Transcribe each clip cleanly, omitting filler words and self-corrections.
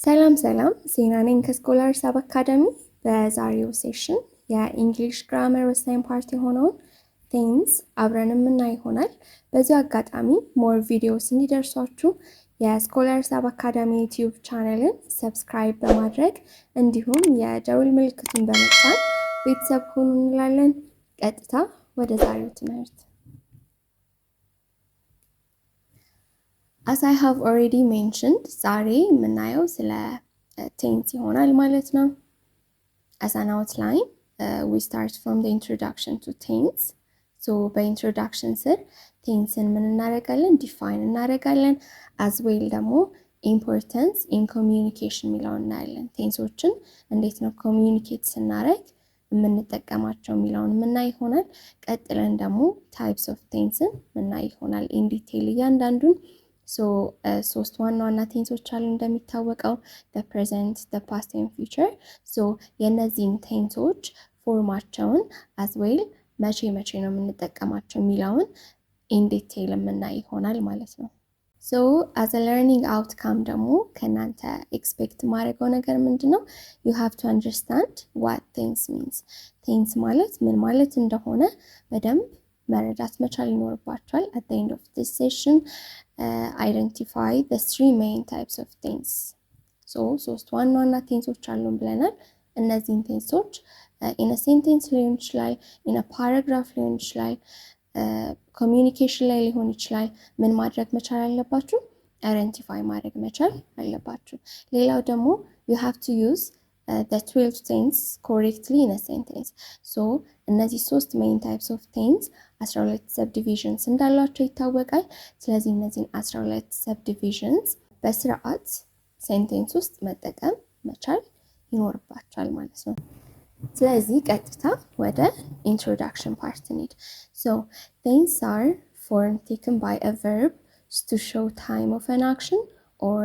ሰላም ዜና ነኝ ከስኮላርስ አብ አካዳሚ። በዛሬው ሴሽን የኢንግሊሽ ግራመር ወሳኝ ፓርት የሆነውን ቴንስ አብረን የምናይ ይሆናል። በዚህ አጋጣሚ ሞር ቪዲዮስ እንዲደርሷችሁ የስኮላርስ አብ አካዳሚ ዩቲዩብ ቻናልን ሰብስክራይብ በማድረግ እንዲሁም የደውል ምልክቱን በመጫን ቤተሰብ ሁኑ እንላለን። ቀጥታ ወደ ዛሬው ትምህርት። As I have already mentioned, ዛሬ የምናየው ስለ ቴንስ ይሆናል ማለት ነው። As an outline, we start from the introduction to tense. So በintroduction ስር ቴንስን ምን እናደርጋለን? ዲፋይን እናደርጋለን። as well ደግሞ importance in communication የሚለውን እናያለን። ቴንሶችን እንዴት ነው ኮሚዩኒኬት ስናደርግ የምንጠቀማቸው የሚለውን ምናይ ይሆናል። ቀጥለን ደግሞ types of ቴንስን ምናይ ይሆናል in detail እያንዳንዱን። So ሶስት ዋና ቴንሶች አሉ እንደሚታወቀው the present, the past and future. So የነዚህን ቴንሶች ፎርማቸውን as well መቼ ነው የምንጠቀማቸው የሚለውን in detail የምናይ ይሆናል ማለት ነው። So as a learning outcome ደግሞ ከናንተ ኤክስፔክት ማድረገው ነገር ምንድነው? You have to understand what tense means. ቴንስ ማለት ምን ማለት እንደሆነ በደንብ መረዳት መቻል ይኖርባችኋል። At the end of this session, identify the three main types of tense. So ሶስት ዋና ቴንሶች አሉን ብለናል። እነዚህን ቴንሶች in a sentence ሊሆን ይችላል፣ in a paragraph ሊሆን ይችላል፣ communication ላይ ሊሆን ይችላል። ምን ማድረግ መቻል አለባችሁ? identify ማድረግ መቻል አለባችሁ። ሌላው ደግሞ you have to use the 12 tense correctly in a sentence. So እነዚህ ሶስት main types of tense 12 subdivisions እንዳሏቸው ይታወቃል። ስለዚህ እነዚህን 12 subdivisions በስርዓት ሴንቴንስ ውስጥ መጠቀም መቻል ይኖርባቸዋል ማለት ነው። ስለዚህ ቀጥታ ወደ introduction part እንሂድ። So tense are form taken by a verb to show time of an action or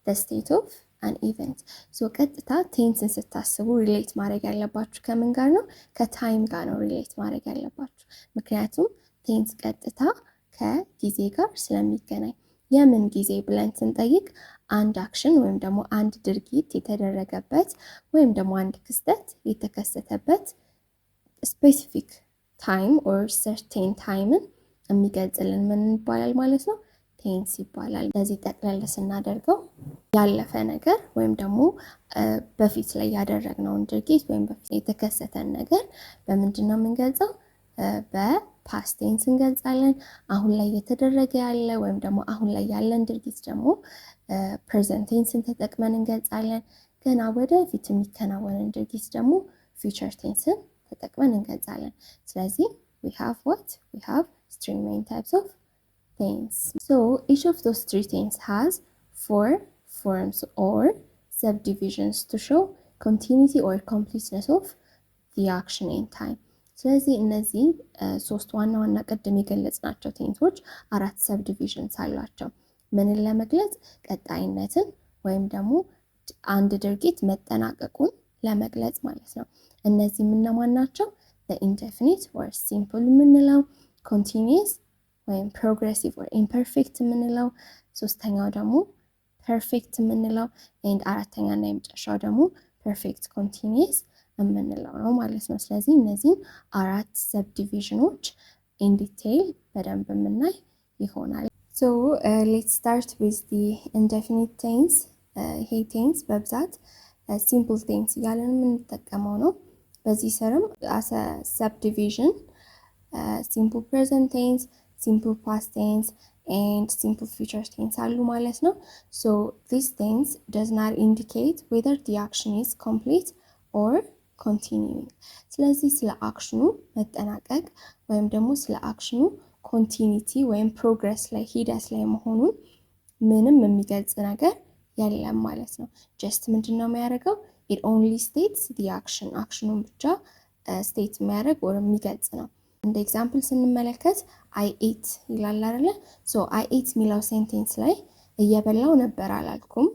the state of an event. So ቀጥታ ቴንስን ስታስቡ ሪሌት ማድረግ ያለባችሁ ከምን ጋር ነው? ከታይም ጋር ነው ሪሌት ማድረግ ያለባችሁ። ምክንያቱም ቴንስ ቀጥታ ከጊዜ ጋር ስለሚገናኝ። የምን ጊዜ ብለን ስንጠይቅ አንድ አክሽን ወይም ደግሞ አንድ ድርጊት የተደረገበት ወይም ደግሞ አንድ ክስተት የተከሰተበት ስፔሲፊክ ታይም ኦር ሰርቴን ታይምን የሚገልጽልን ምን ይባላል ማለት ነው? ቴንስ ይባላል። ለዚህ ጠቅለል ስናደርገው ያለፈ ነገር ወይም ደግሞ በፊት ላይ ያደረግነውን ድርጊት ወይም በፊት የተከሰተን ነገር በምንድን ነው የምንገልጸው? በፓስት ቴንስ እንገልጻለን። አሁን ላይ የተደረገ ያለ ወይም ደግሞ አሁን ላይ ያለን ድርጊት ደግሞ ፕሬዘንት ቴንስን ተጠቅመን እንገልጻለን። ገና ወደፊት የሚከናወንን ድርጊት ደግሞ ፊውቸር ቴንስን ተጠቅመን እንገልጻለን። ስለዚህ we have what? We have three main types of tense. So each of those three tense has four forms or subdivisions to show continuity or completeness of the action in time. ስለዚህ እነዚህ ሶስት ዋና ቀደም የገለጽናቸው ቴንሶች አራት ሰብዲቪዥንስ አሏቸው። ምንን ለመግለጽ? ቀጣይነትን ወይም ደግሞ አንድ ድርጊት መጠናቀቁን ለመግለጽ ማለት ነው። እነዚህ እነማን ናቸው? the indefinite or simple የምንለው፣ continuous ወይም ፕሮግሬሲቭ or imperfect የምንለው፣ ሶስተኛው ደግሞ ፐርፌክት የምንለው and አራተኛና የመጨረሻው ደግሞ ፐርፌክት ኮንቲኒየስ የምንለው ነው ማለት ነው። ስለዚህ እነዚህ አራት ሰብዲቪዥኖች in detail በደንብ የምናይ ይሆናል። So let's start with the indefinite tense. ይሄ ቴንስ በብዛት simple tense እያለን የምንጠቀመው ነው። በዚህ ስርም as a subdivision simple present tense, simple past tense and simple future tense አሉ ማለት ነው። So this tense does not indicate whether the action is complete or continuing. ስለዚህ ስለ አክሽኑ መጠናቀቅ ወይም ደግሞ ስለ አክሽኑ ኮንቲኒቲ ወይም ፕሮግረስ ላይ ሂደት ላይ መሆኑን ምንም የሚገልጽ ነገር የለም ማለት ነው። ጀስት ምንድነው የሚያደርገው? it only states the action. አክሽኑን ብቻ ስቴት የሚያደርግ ወይም የሚገልጽ ነው። እንደ ኤግዛምፕል ስንመለከት I ate ይላል አይደለ? So I ate የሚለው ሴንቴንስ ላይ እየበላው ነበር አላልኩም።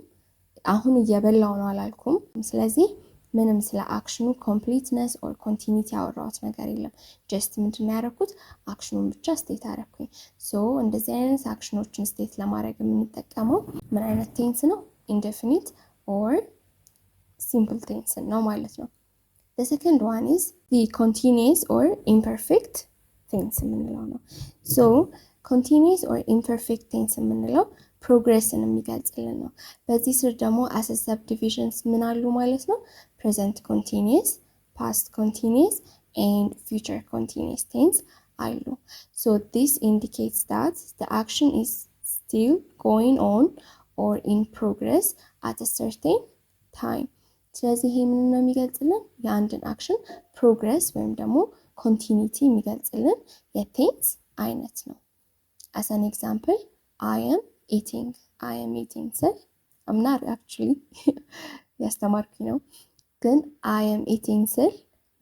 አሁን እየበላው ነው አላልኩም። ስለዚህ ምንም ስለ አክሽኑ ኮምፕሊትነስ ኦር ኮንቲኒቲ ያወራሁት ነገር የለም። ጀስት ምንድነው ያደረኩት? አክሽኑን ብቻ ስቴት አደረኩኝ። ሶ እንደዚህ አይነት አክሽኖችን ስቴት ለማድረግ የምንጠቀመው ምን አይነት ቴንስ ነው? ኢንዴፊኒት or simple tense ነው ማለት ነው። The second one is the continuous or imperfect tense የምንለው ነው። So continuous or imperfect tense የምንለው ፕሮግሬስን የሚገልጽልን ነው። በዚህ ስር ደግሞ as a subdivisions ምን አሉ ማለት ነው? present continuous, past continuous and future continuous tense አሉ። So this indicates that the action is still going on or in progress at a certain time. ስለዚህ ይሄ ምን ነው የሚገልጽልን? የአንድን አክሽን ፕሮግረስ ወይም ደግሞ ኮንቲኒቲ የሚገልጽልን የቴንስ አይነት ነው። as an example I am eating ስል I'm not actually ያስተማርኩኝ ነው፣ ግን I am eating ስል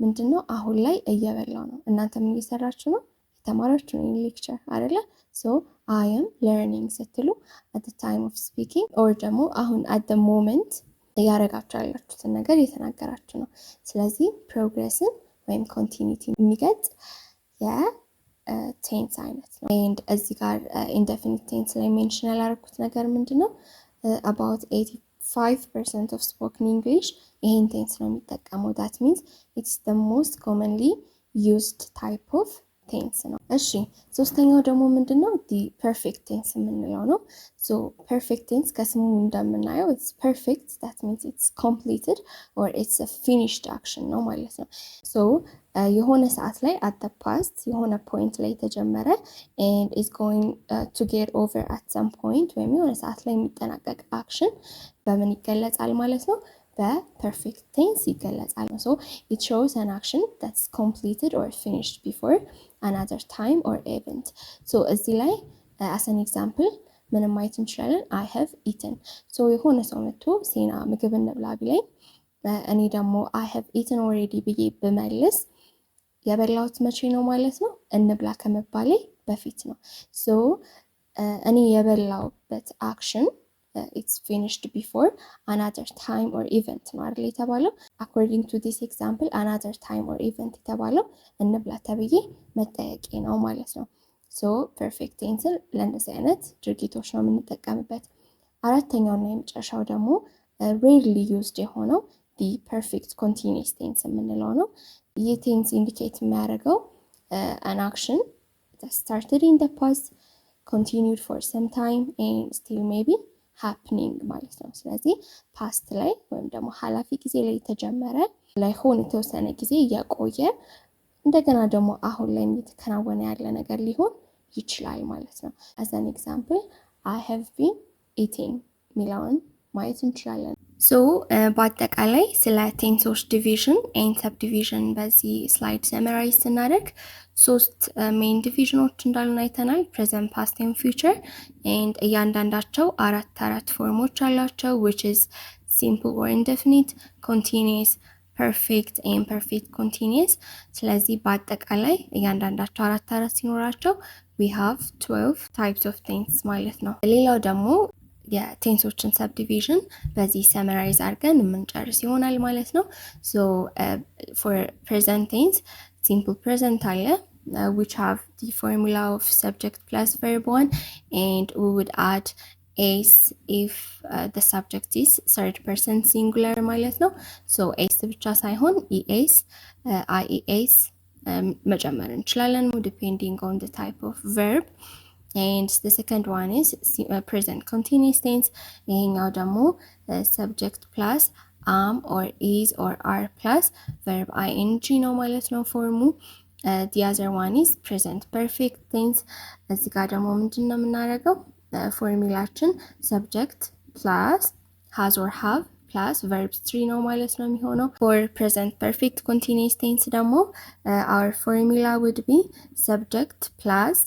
ምንድነው አሁን ላይ እየበላው ነው። እናንተ ምን እየሰራችሁ ነው? የተማራችሁ ነው ሌክቸር አይደለ? so I am learning ስትሉ at the time of speaking or ደግሞ አሁን at the moment እያረጋችሁ ያላችሁትን ነገር እየተናገራችሁ ነው። ስለዚህ ፕሮግሬስን ወይም ኮንቲኒቲ የሚገልጽ የቴንስ አይነት ነው። and እዚህ ጋር indefinite tense ላይ ሜንሽን ያላረኩት ነገር ምንድነው? about 85% of spoken English ይሄን ቴንስ ነው የሚጠቀመው። that means it's the most commonly used type of ቴንስ ነው። እሺ ሶስተኛው ደግሞ ምንድነው? the perfect tense የምንለው ነው። so perfect tense ከስሙ እንደምናየው it's perfect, that means it's completed or it's a finished action ነው ማለት ነው። so የሆነ ሰዓት ላይ at the past የሆነ ፖይንት ላይ ተጀመረ and is going to get over at some point ወይም የሆነ ሰዓት ላይ የሚጠናቀቅ አክሽን በምን ይገለጻል ማለት ነው? በፐርፌክት ቴንስ ይገለጻል። so it shows an action that's completed or finished before another time or event. so እዚህ ላይ as an example ምንም ማየት እንችላለን። I have eaten. so የሆነ ሰው መጥቶ ሴና ምግብ እንብላ ቢለኝ እኔ ደግሞ I have eaten already ብዬ ብመልስ የበላሁት መቼ ነው ማለት ነው? እንብላ ከመባሌ በፊት ነው። so እኔ የበላሁበት አክሽን it's finished before another time or event ነው አይደል የተባለው? according to this example another time or event የተባለው እንብላ ተብዬ መጠየቄ ነው ማለት ነው። so perfect tense ለእንደዚህ አይነት ድርጊቶች ነው የምንጠቀምበት። አራተኛውና የመጨረሻው ደግሞ rarely used የሆነው the perfect continuous tense የምንለው ነው። ይህ ቴንስ ኢንዲኬት የሚያደርገው an action that started in the past, continued for some time and still maybe happening ማለት ነው። ስለዚህ ፓስት ላይ ወይም ደግሞ ኃላፊ ጊዜ ላይ የተጀመረ ላይሆን የተወሰነ ጊዜ እያቆየ እንደገና ደግሞ አሁን ላይ እየተከናወነ ያለ ነገር ሊሆን ይችላል ማለት ነው። as an example I have been eating ሚለውን ማየት እንችላለን። so በአጠቃላይ ስለ ቴንሶች ዲቪዥን ኤንድ ሰብዲቪዥን በዚህ ስላይድ ሰመራይዝ ስናደርግ ሶስት ሜን ዲቪዥኖች እንዳሉን አይተናል። ፕሬዘንት፣ ፓስት ኤንድ ፊውቸር ኤንድ እያንዳንዳቸው አራት ፎርሞች አላቸው which is simple or indefinite, continuous, perfect and perfect continuous። ስለዚህ በአጠቃላይ እያንዳንዳቸው አራት ሲኖራቸው we have 12 types of tense ማለት ነው። ሌላው ደግሞ የቴንሶችን ሰብዲቪዥን በዚህ ሰመራይዝ አድርገን የምንጨርስ ይሆናል ማለት ነው። so for present tense simple present አለ which have the formula of subject plus verb 1 and we would add s if the subject is third person singular ማለት ነው። so s ብቻ ሳይሆን es ies መጨመር እንችላለን depending on the type of verb. and the second one is present continuous tense ይሄኛው ደግሞ subject plus am or is or are plus verb ing ነው ማለት ነው ፎርሙ። the other one is present perfect tense እዚህ ጋር ደግሞ ምንድነው የምናደርገው? ፎርሙላችን subject plus has or have plus verbs 3 ነው ማለት ነው የሚሆነው። for present perfect continuous tense ደግሞ our formula would be subject plus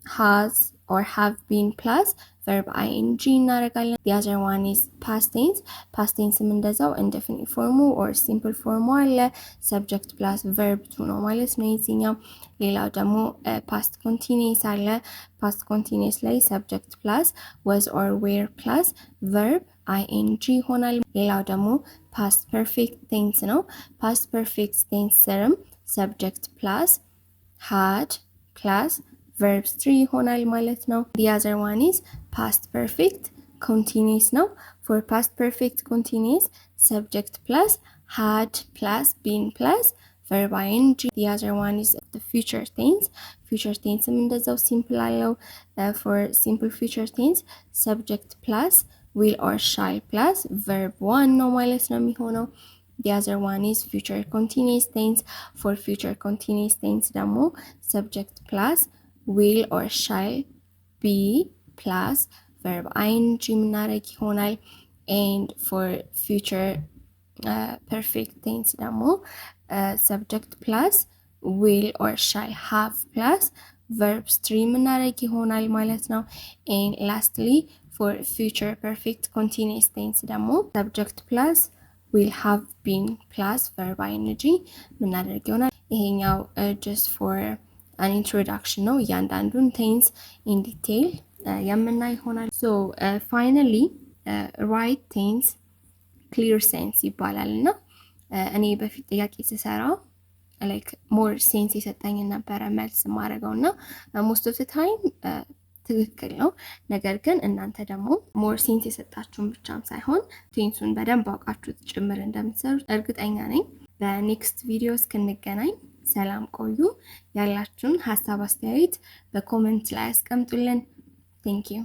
has or have been plus verb ing እናደርጋለን። the other one is past tense እንደዛው indefinite form or simple form አለ subject plus verb 2 ነው ማለት ነው የዚህኛው። ሌላው ደግሞ past continuous አለ past continuous ላይ subject plus was or were plus verb ing ይሆናል። ሌላው ደግሞ past perfect tense ነው past perfect tense ስርም subject plus had plus verbs 3 ይሆናል ማለት ነው። the other one is past perfect continuous ነው። for past perfect continuous subject plus had plus been plus verb ing. the other one is the future tense. future tense እንደዛው simple አለው። for simple future tense subject plus will or shall plus verb 1 ነው ማለት ነው የሚሆነው። the other one is future continuous tense. for future continuous tense ደግሞ subject plus will or shall be plus verb ing የምናደርግ ይሆናል። and for future perfect tense ደግሞ subject plus will or shall have plus verbs 3 የምናደርግ ይሆናል ማለት ነው። and lastly for future perfect continuous tense ደግሞ subject plus will have been plus verb ing የምናደርግ ይሆናል። ይሄኛው just for an introduction ነው። እያንዳንዱን tense in detail የምናይ ይሆናል። so finally right tense clear sense ይባላል እና እኔ በፊት ጥያቄ ስሰራው like more sense የሰጠኝ ነበረ መልስ ማድረገውና most of the time ትክክል ነው። ነገር ግን እናንተ ደግሞ more sense የሰጣችሁን ብቻም ሳይሆን ቴንሱን በደንብ አውቃችሁት ጭምር እንደምትሰሩት እርግጠኛ ነኝ። በኔክስት ቪዲዮ እስክንገናኝ ሰላም ቆዩ። ያላችሁን ሀሳብ አስተያየት በኮሜንት ላይ አስቀምጡልን። Thank you.